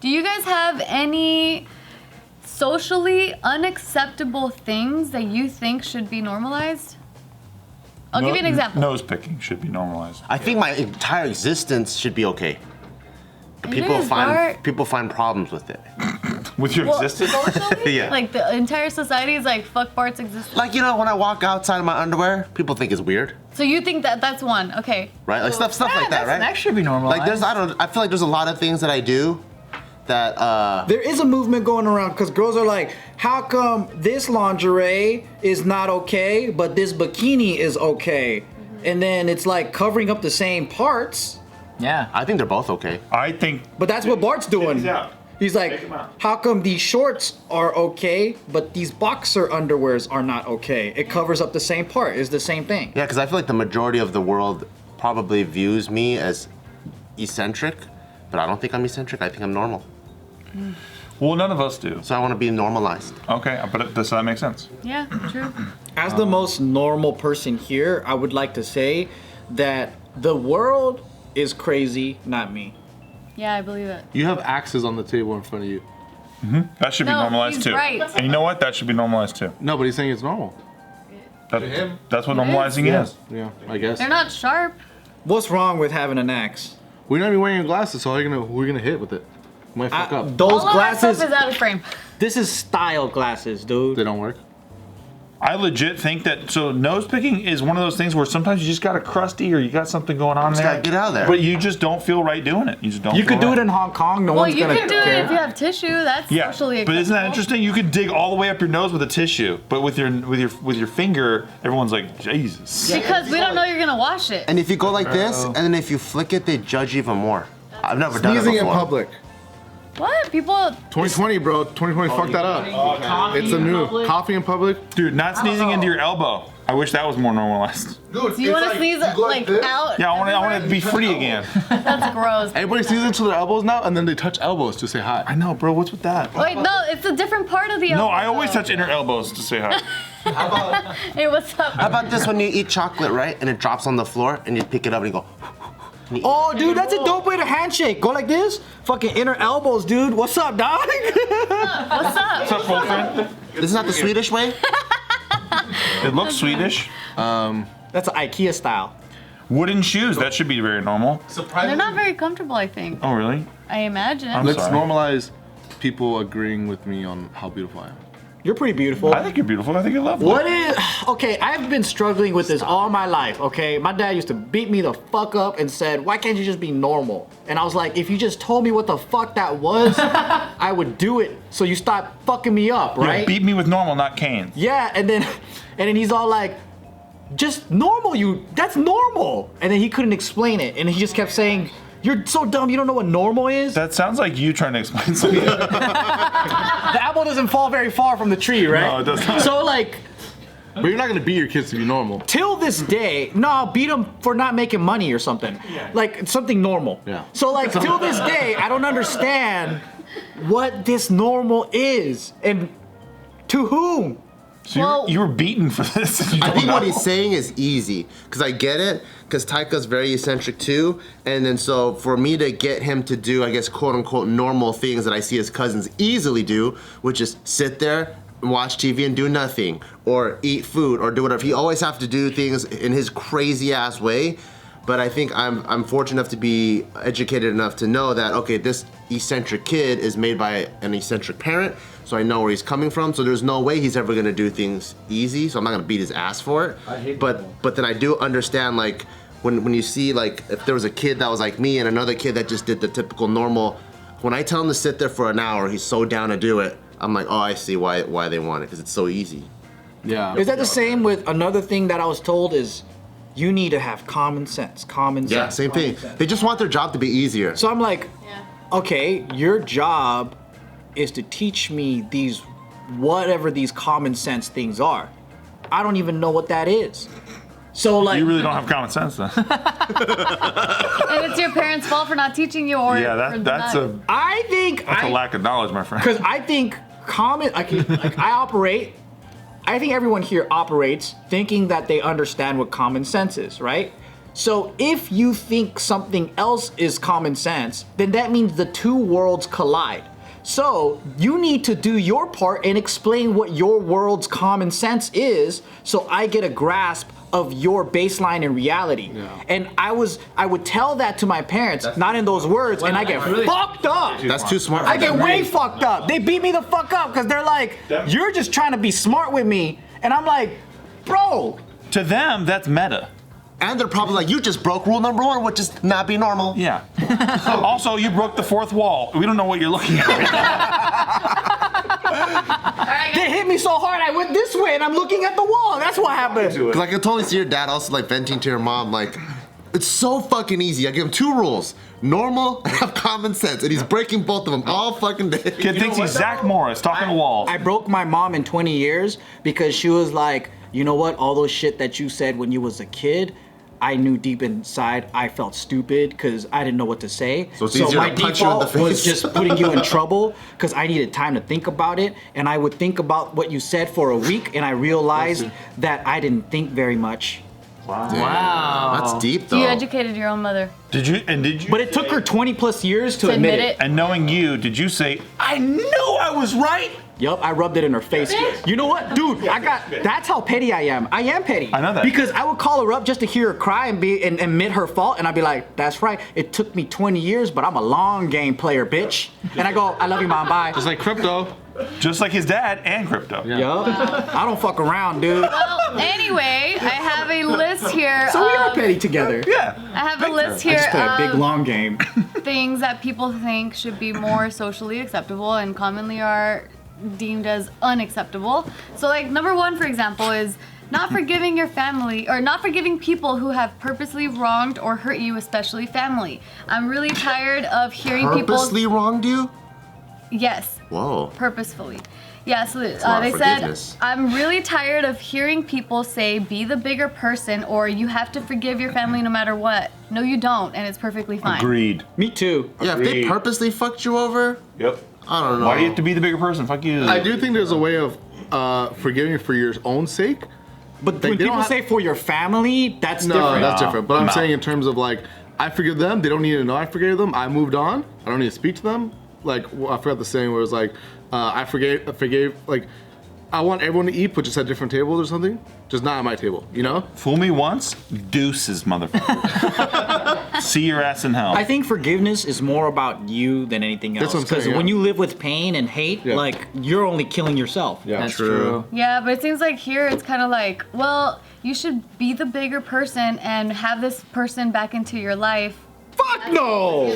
Do you guys have any socially unacceptable things that you think should be normalized? I'll give you an example. Nose picking should be normalized. I think my entire existence should be okay. But It is, Bart. people find problems with it. With your existence? Socially? Yeah. Like the entire society is like, fuck Bart's existence. Like, you know, when I walk outside in my underwear, people think it's weird, So you think that that's one, okay. right? Like stuff like that, right? That should be normalized. Like I feel like there's a lot of things that I do that There is a movement going around because girls are like, how come this lingerie is not okay, but this bikini is okay? And then it's like covering up the same parts. Yeah. I think they're both okay. I think. But that's what Bart's doing. He's out. He's Take like, him out. how come these shorts are okay, but these boxer underwears are not okay? It covers up the same part. It's the same thing. Yeah, because I feel like the majority of the world probably views me as eccentric, but I don't think I'm eccentric. I think I'm normal. Well, none of us do. So I want to be normalized. Okay, but does that make sense? Yeah, true. As the most normal person here, I would like to say that the world is crazy, not me. Yeah, I believe it. You have axes on the table in front of you. That should be No, normalized he's too. right. And you know what? That should be normalized too. No, but he's saying it's normal. That's what normalizing is. Yeah, I guess. They're not sharp. What's wrong with having an axe? We're not even wearing your glasses, so who are you gonna hit with it? You might fuck up. Those All of our glasses, stuff is out of frame. this is style glasses, dude. They don't work. I legit think that, so nose picking is one of those things where sometimes you just got a crusty or you got something going on Just there. gotta get out of there. But you just don't feel right doing it. You just don't You feel could do right. it in Hong Kong. No Well, one's you gonna can do care. it if you have tissue. That's Yeah, socially but isn't that acceptable. interesting? You could dig all the way up your nose with a tissue, but with your finger, everyone's like, Jesus. Because we don't know you're gonna wash it. And if you go like this, and then if you flick it, they judge you even more. I've never done it Sneezing in before. public. What? People 2020, bro. 2020 fucked that up. It's a new coffee in public. Dude, not sneezing into your elbow. I wish that was more normalized. Dude, do you want to sneeze like out? Yeah, I want everywhere? to be free again. That's gross. Everybody sneezes into their elbows now, and then they touch elbows to say hi. I know, bro. What's with that? Wait, no, it's a different part of the elbow. No, I always touch inner elbows to say hi. Hey, what's up? How about this when you eat chocolate, right? And it drops on the floor, and you pick it up and you go. Oh, dude, that's a dope way to handshake. Go like this. Fucking inner elbows, dude. What's up, dog? What's What's up? up, full friend? This is not the Swedish way. It looks Swedish. That's an IKEA style. Wooden shoes. That should be very normal. They're not very comfortable, I think. Oh, really? I imagine. Let's sorry. normalize people agreeing with me on how beautiful I am. You're pretty beautiful. I think you're beautiful. I think you're lovely. What is okay? I've been struggling with this all my life. Okay, my dad used to beat me the fuck up and said, "Why can't you just be normal?" And I was like, "If you just told me what the fuck that was, I would do it." So you stop fucking me up, Yeah, right? beat me with normal, not canes. Yeah, and then he's all like, "Just normal, that's normal." And then he couldn't explain it, and he just kept saying, "You're so dumb. You don't know what normal is." That sounds like you trying to explain something. The apple doesn't fall very far from the tree, right? No, it does not. So like. But you're not gonna beat your kids to be normal. Till this day, no, I'll beat them for not making money or something. Like something normal. Yeah. So like till this day, I don't understand what this normal is and to whom. So Well- you were beaten for this. and you I don't think what know? he's saying is easy, because I get it, because Taika's very eccentric too, and then so for me to get him to do, I guess, quote unquote, normal things that I see his cousins easily do, which is sit there, watch TV and do nothing, or eat food, or do whatever. He always have to do things in his crazy ass way, but I think I'm fortunate enough to be educated enough to know that, okay, this eccentric kid is made by an eccentric parent, so I know where he's coming from, so there's no way he's ever gonna do things easy, so I'm not gonna beat his ass for it. But then I do understand, like, when you see, like, if there was a kid that was like me and another kid that just did the typical normal, when I tell him to sit there for an hour, he's so down to do it, I'm like, oh, I see why they want it, because it's so easy. Yeah. Is that the same with another thing that I was told is you need to have common sense. Common sense. Yeah, same common thing. sense. They just want their job to be easier. So I'm like, okay, your job is to teach me these whatever these common sense things are. I don't even know what that is. So like You really don't have common sense then. And it's your parents' fault for not teaching you, or Yeah, or that's not. a I think that's a lack of knowledge, my friend. because I think common like I think everyone here operates thinking that they understand what common sense is, right? So if you think something else is common sense, then that means the two worlds collide. So you need to do your part and explain what your world's common sense is, so I get a grasp of your baseline and reality. And I would tell that to my parents, not in those words, and I get fucked up. That's too smart. I get way fucked up. They beat me the fuck up because they're like, you're just trying to be smart with me. And I'm like, bro. To them, that's meta. And they're probably like, you just broke rule number 1, which is not be normal. Yeah. Also, you broke the 4th wall. We don't know what you're looking at. They hit me so hard, I went this way and I'm looking at the wall. That's what happened. Cause I can totally see your dad also like venting to your mom, like, it's so fucking easy. I give him 2 rules. Normal and have common sense. And he's breaking both of them all fucking day. Kid thinks he's Zach Morris talking to walls. I broke my mom in 20 years because she was like, you know what? All those shit that you said when you was a kid, I knew deep inside I felt stupid because I didn't know what to say. So it's easier my to punch you in the default was face. just putting you in trouble because I needed time to think about it. And I would think about what you said for a week and I realized that I didn't think very much. Wow. That's deep though. You educated your own mother. Did you? But it took her 20 plus years to admit it. And knowing you, did you say, I knew I was right? Yup, I rubbed it in her face. You know what, dude? That's how petty I am. I am petty. I know that. Because I would call her up just to hear her cry and admit her fault, and I'd be like, "That's right. It took me 20 years, but I'm a long game player, bitch." And I go, "I love you, mom. Bye." Just like crypto. Just like his dad and crypto. Yup. I don't fuck around, dude. Well, anyway, I have a list here. So we are petty together. Yeah. I have a list I here just play a big of long game. things that people think should be more socially acceptable and commonly are deemed as unacceptable. So like number 1, for example, is not forgiving your family or not forgiving people who have purposely wronged or hurt you, especially family. I'm really tired of hearing Purposely wronged you? Yes. Whoa. Purposefully. Yeah, so a lot they of said, forgiveness. I'm really tired of hearing people say, be the bigger person, or you have to forgive your family no matter what. No, you don't, and it's perfectly fine. Agreed. Me too. Yeah, if they purposely fucked you over, Yep. I don't know. Why do you have to be the bigger person? Fuck you. I do think there's a way of forgiving for your own sake. But Like, when they don't people have- say for your family, that's No, different. that's different. But I'm No. saying in terms of like, I forgive them. They don't need to know I forgave them. I moved on. I don't need to speak to them. Like, I forgot the saying where it was like, I forgave, like, I want everyone to eat, but just at different tables or something. Just not at my table, you know? Fool me once, deuces, motherfucker. See your ass in hell. I think forgiveness is more about you than anything else. That's what I'm saying, Because yeah. when you live with pain and hate, Yeah. like, you're only killing yourself. Yeah, That's true. Yeah, but it seems like here it's kind of like, well, you should be the bigger person and have this person back into your life. Fuck no!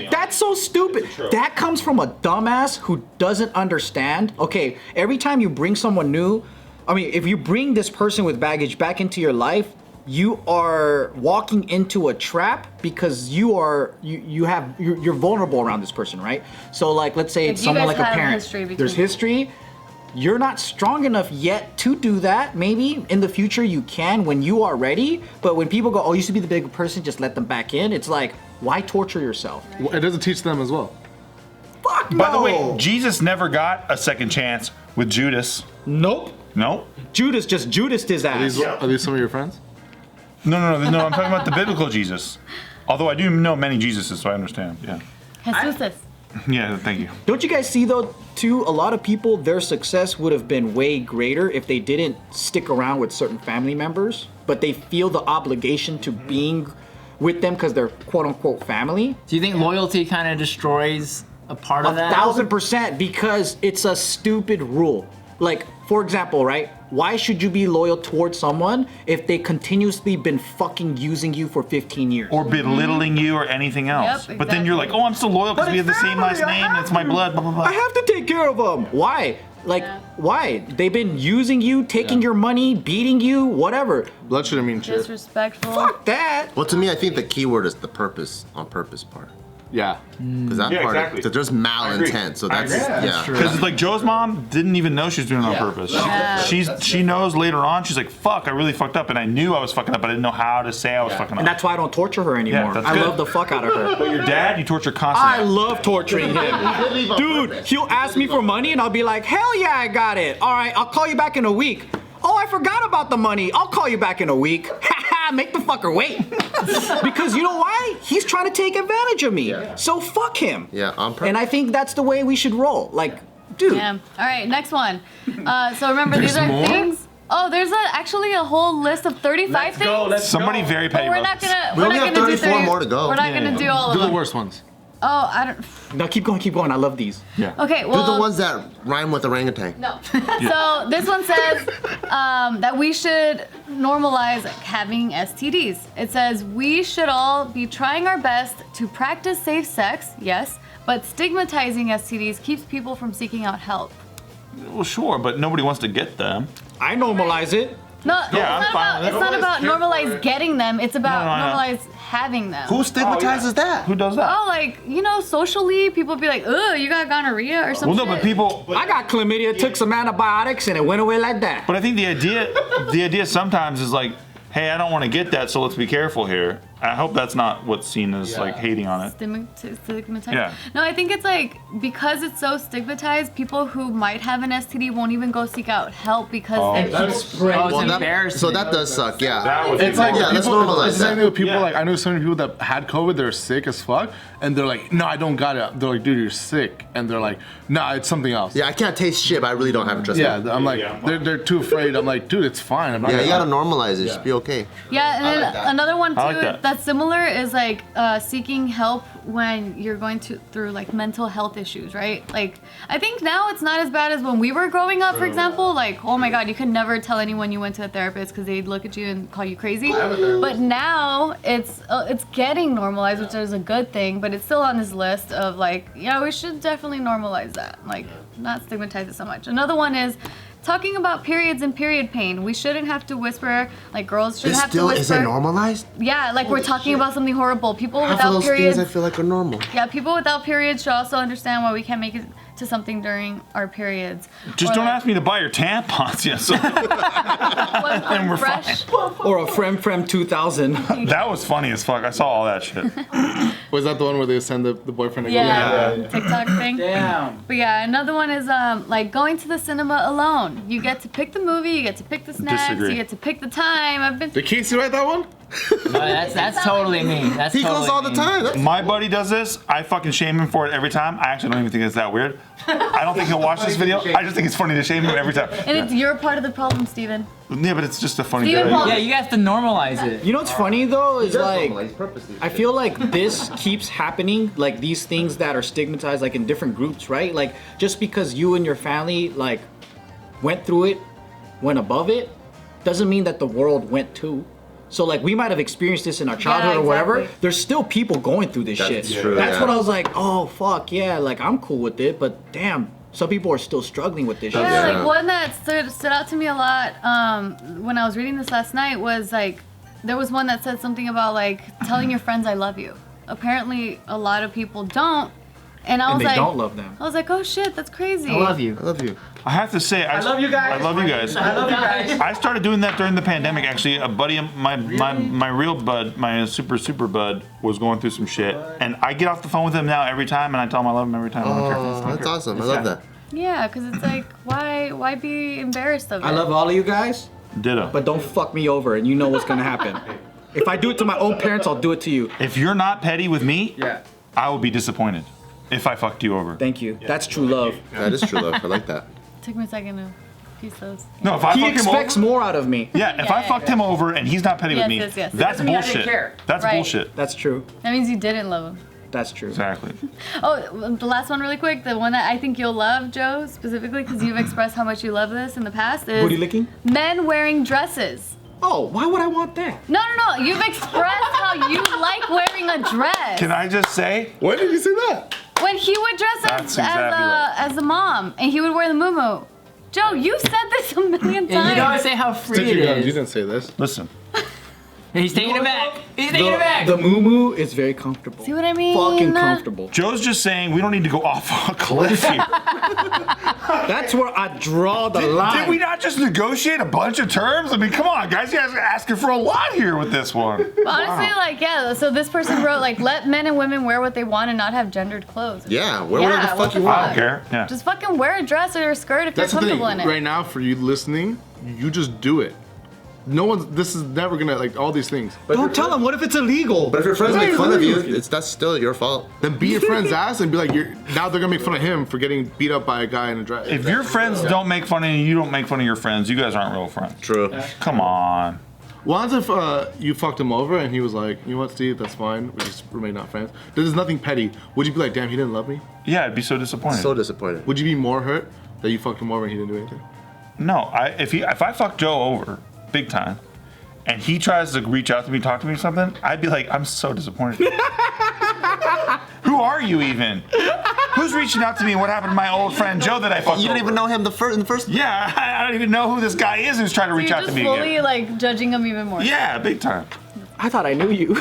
That's so stupid. That comes from a dumbass who doesn't understand. Okay, every time you bring someone new, I mean, if you bring this person with baggage back into your life, you are walking into a trap because you're vulnerable around this person, right? So like, let's say it's you someone guys like a have parent. history between There's you. history. You're not strong enough yet to do that. Maybe in the future you can when you are ready. But when people go, oh, you should be the bigger person, just let them back in. It's like, why torture yourself? It doesn't teach them as well. Fuck no. By the way, Jesus never got a second chance with Judas. Nope. No? Judas just Judased his ass. Are these some of your friends? No, I'm talking about the biblical Jesus. Although I do know many Jesuses, so I understand. Yeah. Jesus. Yeah, thank you. Don't you guys see though, too, a lot of people, their success would have been way greater if they didn't stick around with certain family members, but they feel the obligation to being with them because they're quote unquote family. Do you think loyalty kind of destroys a part of that? 1000%, because it's a stupid rule. Like, for example, right? Why should you be loyal towards someone if they continuously been fucking using you for 15 years? Or belittling you or anything else. Yep, But then you're like, exactly. oh, I'm still loyal because But we have the it's same last family, I name have and it's my to. blood, blah, blah, blah. I have to take care of them. Why? Like, why? They've been using you, taking your money, beating you, whatever. Blood shouldn't mean shit. Disrespectful. Fuck that. Well, to me, I think the key word is the purpose on purpose part. Yeah. Because that Yeah, part, exactly. that there's malintent. So that's, yeah. Because like Joe's mom didn't even know she was doing it on purpose. She knows later on. She's like, "Fuck, I really fucked up," and I knew I was fucking up. But I didn't know how to say I was fucking up. And that's why I don't torture her anymore. that's I good. love the fuck out of her. But your dad, you torture I constantly. love torturing him. Dude, he'll ask me for money and I'll be like, hell yeah, I got it. All right, I'll call you back in a week. Oh, I forgot about the money. I'll call you back in a week. make the fucker wait. Because you know why? He's trying to take advantage of me. So fuck him. Yeah, on purpose. And I think that's the way we should roll. Like, dude. Yeah. All right, next one. So remember, these are things. Oh, there's actually a whole list of 35 things. Somebody very petty. But we're not gonna. We We're only not have gonna do 34 more to go. We're not gonna do all of Do the them. worst ones. Oh, I don't. No, keep going. I love these. Okay, well. Do the ones that rhyme with orangutan. No. So this one says that we should normalize having STDs. It says we should all be trying our best to practice safe sex, yes, but stigmatizing STDs keeps people from seeking out help. Well, sure, but nobody wants to get them. I normalize it. No, Yeah, I'm fine with it. it's not about normalize getting them. It's about No. normalize having them. Who stigmatizes that? Who does that? Oh, like, socially, people be like, ugh, you got gonorrhea or something. Well, no, but people. I got chlamydia, took some antibiotics, and it went away like that. But I think the idea sometimes is like, hey, I don't want to get that, so let's be careful here. I hope that's not what's seen as like hating on it. Stigmatized. Yeah. No, I think it's like because it's so stigmatized, people who might have an STD won't even go seek out help because they Oh, it's embarrassing. So that does suck, yeah. That was It's like Yeah, let's people, normalize it's the same that. thing with people Yeah. like I know so many people that had COVID, they're sick as fuck, and they're like, no, I don't got it. They're like, dude, you're sick, and they're like, nah, it's something else. Yeah, I can't taste shit, but I really don't have it. Trust Yeah, me. I'm like, they're too afraid. I'm like, dude, it's fine. I'm not Yeah, you gonna- gotta normalize it. Just be okay. Yeah, and then like that. another one too I like that. that's similar is like seeking help when you're going through like mental health issues, right? Like I think now it's not as bad as when we were growing up, for example. Like, oh my God, you could never tell anyone you went to a therapist because they'd look at you and call you crazy. But now it's getting normalized, which is a good thing. But it's still on this list of like, yeah, we should definitely normalize that. Like, not stigmatize it so much. Another one is talking about periods and period pain. We shouldn't have to whisper, like girls shouldn't This have to still whisper. isn't normalized? Yeah, like we're talking about something horrible. People Half of without those periods. things I feel like are normal. Yeah, people without periods should also understand why we can't make it to something during our periods. Just Or don't like, ask me to buy your tampons. Yeah, so when we're fresh. Or a Frem 2000. that was funny as fuck. I saw all that shit. Was that the one where they send the boyfriend to Yeah, go? TikTok thing. Damn. But yeah, another one is like going to the cinema alone. You get to pick the movie, you get to pick the snacks, Disagree. you get to pick the time. I've been. Did Casey write that one? No, that's totally me. That's He totally goes all the me. time. That's- My buddy does this. I fucking shame him for it every time. I actually don't even think it's that weird. I don't think he'll watch this video. I just think it's funny to shame him every time. And it's you're part of the problem, Steven. Yeah, but it's just a funny Steven video. Paul- Yeah, you have to normalize it. You know what's funny though is like purposely. I feel like this keeps happening, like these things that are stigmatized like in different groups, right? Like just because you and your family like went through it, went above it, doesn't mean that the world went too. So like we might have experienced this in our childhood or whatever. exactly. There's still people going through this That's shit. true, That's yeah. what I was like, oh fuck yeah, like I'm cool with it, but damn, some people are still struggling with this shit. Yeah, Yeah. like one that stood out to me a lot when I was reading this last night was like there was one that said something about like telling your friends I love you. Apparently a lot of people don't, and I And was they like, don't love them. I was like, oh shit, that's crazy. I love you. I love you. I have to say, I love you guys. I love you guys. I love you guys. I started doing that during the pandemic. Actually, a buddy of my real bud, my super bud, was going through some shit, and I get off the phone with him now every time, and I tell him I love him every time. I don't care. Oh, that's awesome. I love that. Yeah, because it's like why be embarrassed of it? I love all of you guys, Ditto. but don't fuck me over and you know what's gonna happen. If I do it to my own parents, I'll do it to you. If you're not petty with me, Yeah. I will be disappointed if I fucked you over. Thank you. That's true love. That is true love. I like that. Took me a second to piece those. No, if I He fuck him expects over, more out of me. yeah, if I Yeah, fucked yeah. him over and he's not petty Yes, with me, yes, yes. that's Doesn't mean I didn't bullshit. care. That's Right. bullshit. That's true. That means you didn't love him. That's true. Exactly. Oh, the last one really quick, the one that I think you'll love, Joe, specifically because you've expressed how much you love this in the past is Booty licking? men wearing dresses. Oh, why would I want that? No, you've expressed how you like wearing a dress. Can I just say, When did you say that? When he would dress That's as exactly right. as a mom and he would wear the muumuu. Joe, you said this a million Yeah, you gotta times. say how free Since it you guns, you is. didn't say this. listen, He's taking it back. He's taking it back. The moo is very comfortable. See what I mean? Fucking comfortable. Joe's just saying we don't need to go off a cliff here. That's where I draw the line. Did we not just negotiate a bunch of terms? I mean, come on, guys, you guys are asking for a lot here with this one. Honestly, like, yeah, so this person wrote, like, let men and women wear what they want and not have gendered clothes. Yeah, wear whatever the what fuck you the want. I don't care. Yeah. Just fucking wear a dress or a skirt if That's you're the thing. comfortable in it. Right now, for you listening, you just do it. This is never gonna, like, all these things. Don't tell them. What if it's illegal? But if your friends make fun of you, that's still your fault. Then beat your friend's ass and be like, now they're gonna make fun of him for getting beat up by a guy in a dress. If your friends don't make fun of you, you don't make fun of your friends. You guys aren't real friends. True. Come on. What if you fucked him over and he was like, you know what, Steve, that's fine. We just remain not friends. There's nothing petty. Would you be like, damn, he didn't love me? Yeah, I'd be so disappointed. So disappointed. Would you be more hurt that you fucked him over and he didn't do anything? No, if I fuck Joe over big time, and he tries to reach out to me, talk to me or something, I'd be like, I'm so disappointed. Who are you even? Who's reaching out to me? And what happened to my old friend Joe that I fucked? You didn't over? even know him in the first. Yeah, I don't even know who this guy is who's trying to reach out to me You're just fully again. like judging him even more. Yeah, big time. I thought I knew you.